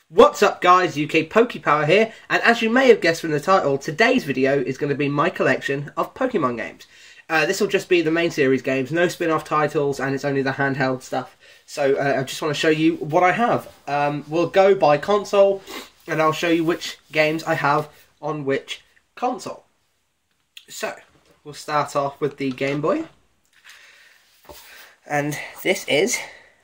What's up guys, UKPokePower here, and as you may have guessed from the title, today's video is going to be my collection of Pokemon games. This will just be the main series games, no spin-off titles, and it's only the handheld stuff. So I just want to show you what I have. We'll go by console, and I'll show you which games I have on which console. So, we'll start off with the Game Boy. And this is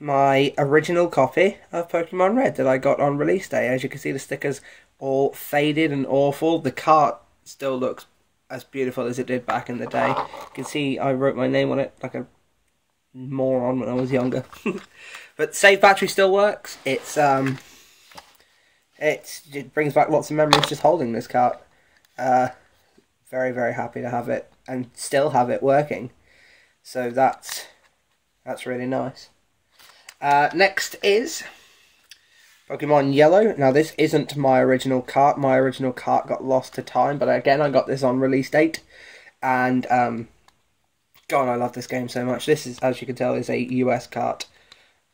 my original copy of Pokemon Red that I got on release day. As you can see, the stickers all faded and awful. The cart still looks as beautiful as it did back in the day. You can see I wrote my name on it like a moron when I was younger. But save battery still works. It brings back lots of memories just holding this cart. Very, very happy to have it and still have it working. So that's really nice. Next is Pokemon Yellow. Now this isn't my original cart. My original cart got lost to time, but again I got this on release date, and God, I love this game so much. This is, as you can tell, is a US cart.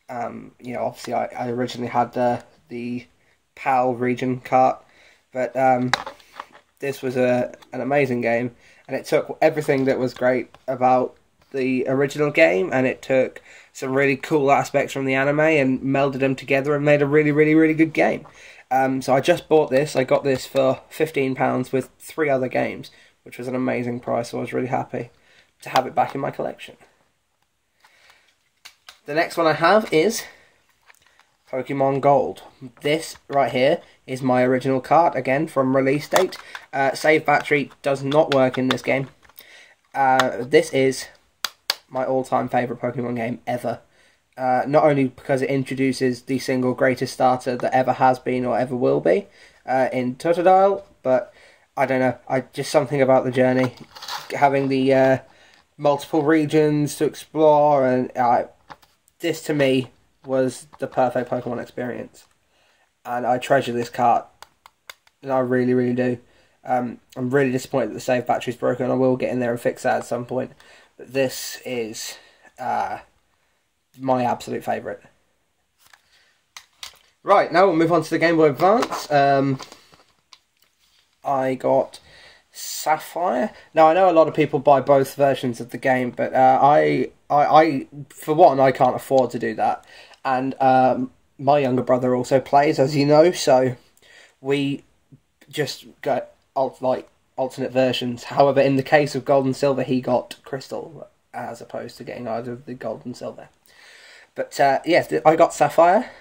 You know, obviously I originally had the PAL region cart, but this was an amazing game, and it took everything that was great about the original game, and it took some really cool aspects from the anime and melded them together and made a really, really, really good game. So I just bought this. I got this for £15 with 3 other games, which was an amazing price, so I was really happy to have it back in my collection. The next one I have is Pokemon Gold. This right here is my original cart, again from release date. Save battery does not work in this game. This is my all-time favourite Pokemon game ever. Not only because it introduces the single greatest starter that ever has been or ever will be in Totodile, but I don't know, just something about the journey, having the multiple regions to explore, and this to me was the perfect Pokemon experience, and I treasure this cart, and I really, really do. I'm really disappointed that the save battery's broken. I will get in there and fix that at some point. But this is my absolute favourite. Right, now we'll move on to the Game Boy Advance. I got Sapphire. Now, I know a lot of people buy both versions of the game, but I for one, I can't afford to do that. And my younger brother also plays, as you know, so we just got alternate versions. However, in the case of Gold and Silver, he got Crystal as opposed to getting either of the Gold and Silver. But yes, I got Sapphire,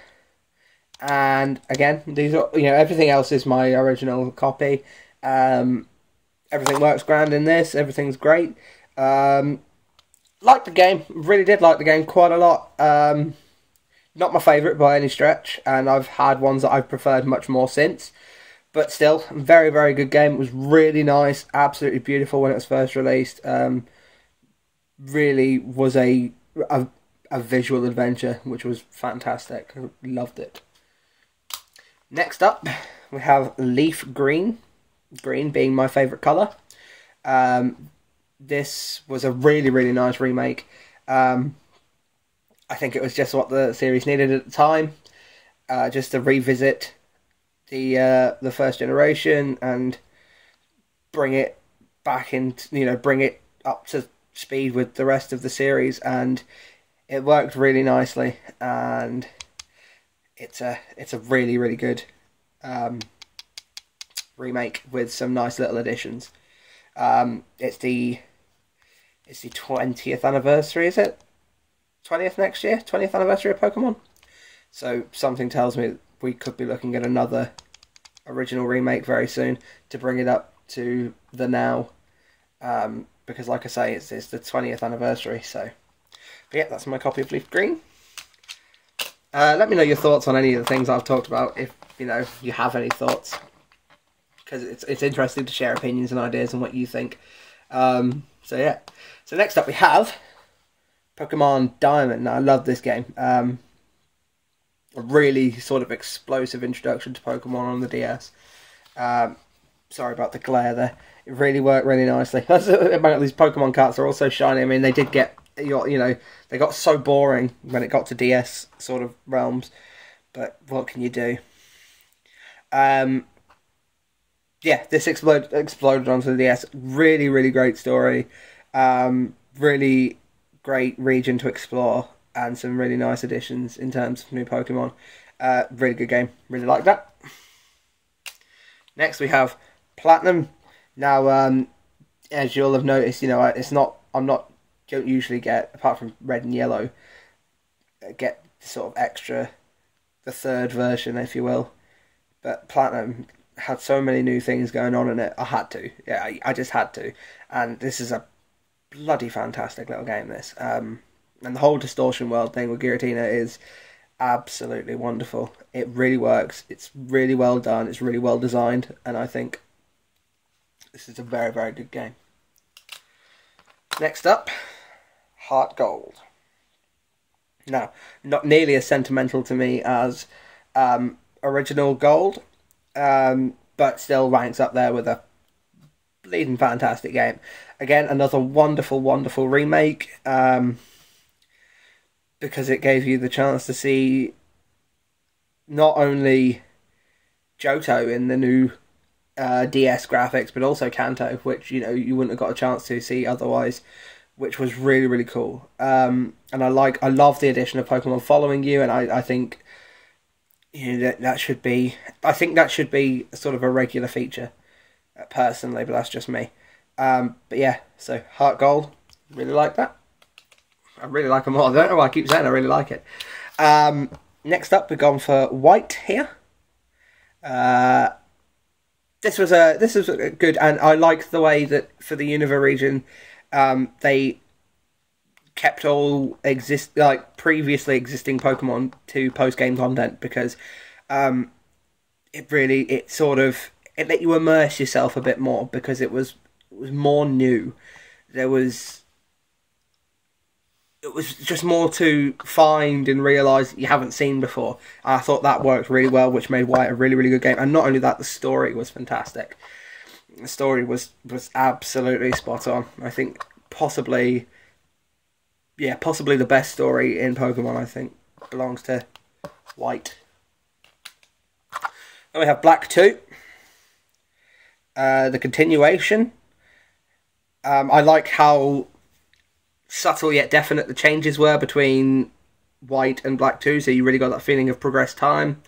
and again, these are, you know, everything else is my original copy. Everything works grand in this. Everything's great. Liked the game. Really did like the game quite a lot. Not my favourite by any stretch, and I've had ones that I've preferred much more since. But still, very, very good game. It was really nice, absolutely beautiful when it was first released. Really was a visual adventure, which was fantastic. I loved it. Next up, we have Leaf Green. Green being my favourite colour. This was a really, really nice remake. I think it was just what the series needed at the time. Just to revisit the first generation and bring it back in, you know, bring it up to speed with the rest of the series, and it worked really nicely, and it's a really, really good remake with some nice little additions. It's the 20th anniversary, is it? 20th next year? 20th anniversary of Pokemon? So something tells me we could be looking at another original remake very soon to bring it up to the now, because like I say, it's the 20th anniversary. So but yeah, that's my copy of Leaf Green. Let me know your thoughts on any of the things I've talked about, if you know you have any thoughts, because it's interesting to share opinions and ideas and what you think. So yeah, so next up we have Pokemon Diamond. Now, I love this game. A really sort of explosive introduction to Pokemon on the DS. Sorry about the glare there. It really worked really nicely. About these Pokemon cards are also shiny. I mean, they did get, you know, they got so boring when it got to DS sort of realms. But what can you do? Yeah, this exploded onto the DS. Really, really great story. Really great region to explore, and some really nice additions in terms of new Pokemon. Really good game. Really like that. Next we have Platinum. Now, as you'll have noticed, you know, don't usually get, apart from Red and Yellow, get sort of extra, the third version, if you will. But Platinum had so many new things going on in it, I had to. Yeah, I just had to. And this is a bloody fantastic little game, this. And the whole distortion world thing with Giratina is absolutely wonderful. It really works. It's really well done. It's really well designed. And I think this is a very, very good game. Next up, Heart Gold. Now, not nearly as sentimental to me as Original Gold, but still ranks up there with a bleeding fantastic game. Again, another wonderful, wonderful remake, because it gave you the chance to see not only Johto in the new DS graphics, but also Kanto, which, you know, you wouldn't have got a chance to see otherwise, which was really, really cool. And I love the addition of Pokemon following you, and I think, you know, that should be sort of a regular feature, personally, but that's just me. But yeah, so Heart Gold, really like that. I really like them all. I don't know why I keep saying I really like it. Next up, we've gone for White here. This was good, and I like the way that for the Unova region, they kept all previously existing Pokemon to post-game content, because it let you immerse yourself a bit more, because it was more new. It was just more to find and realise you haven't seen before. And I thought that worked really well, which made White a really, really good game. And not only that, the story was fantastic. The story was absolutely spot on. I think possibly the best story in Pokemon, I think, belongs to White. Then we have Black 2. The continuation. I like how subtle yet definite the changes were between White and Black 2, so you really got that feeling of progressed time.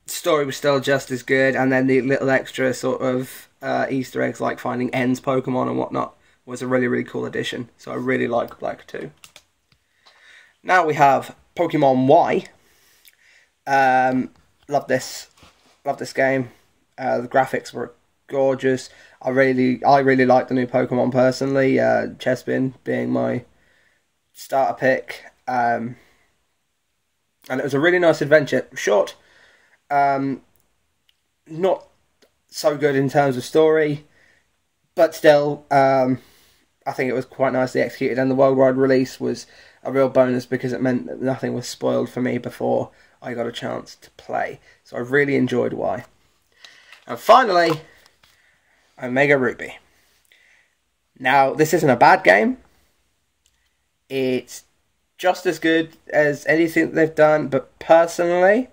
Story was still just as good, and then the little extra sort of Easter eggs like finding N's Pokemon and whatnot was a really, really cool addition. So I really like Black 2. Now we have Pokemon Y. Love this game. The graphics were gorgeous. I really like the new Pokemon personally. Chespin being my starter pick, and it was a really nice adventure. Short, not so good in terms of story, but still, I think it was quite nicely executed. And the worldwide release was a real bonus, because it meant that nothing was spoiled for me before I got a chance to play. So I really enjoyed Y. And finally, Omega Ruby. Now, this isn't a bad game. It's just as good as anything that they've done, but personally,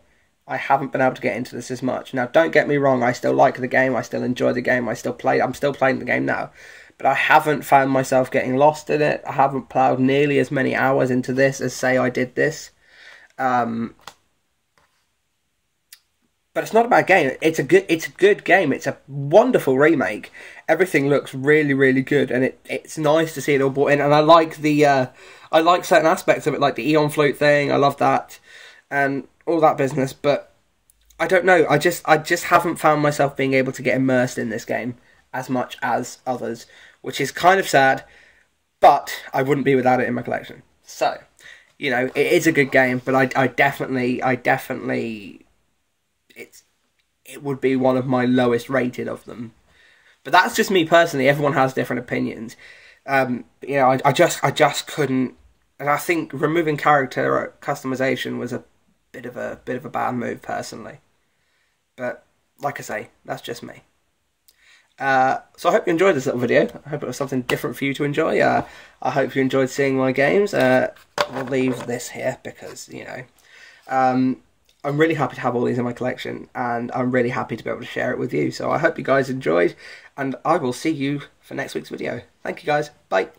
I haven't been able to get into this as much. Now, don't get me wrong, I still like the game, I still enjoy the game, I'm still playing the game now, but I haven't found myself getting lost in it. I haven't ploughed nearly as many hours into this as, say, I did this. But it's not a bad game. It's a good game. It's a wonderful remake. Everything looks really, really good, and it's nice to see it all brought in. And I like certain aspects of it, like the Eon Flute thing. I love that, and all that business. But I don't know. I just haven't found myself being able to get immersed in this game as much as others, which is kind of sad. But I wouldn't be without it in my collection. So, you know, it is a good game. But I definitely. It would be one of my lowest rated of them, but that's just me personally. Everyone has different opinions. You know, I just couldn't, and I think removing character customization was a bit of a bad move personally. But like I say, that's just me. So I hope you enjoyed this little video. I hope it was something different for you to enjoy. I hope you enjoyed seeing my games. We'll leave this here because, you know, I'm really happy to have all these in my collection, and I'm really happy to be able to share it with you. So I hope you guys enjoyed, and I will see you for next week's video. Thank you guys. Bye.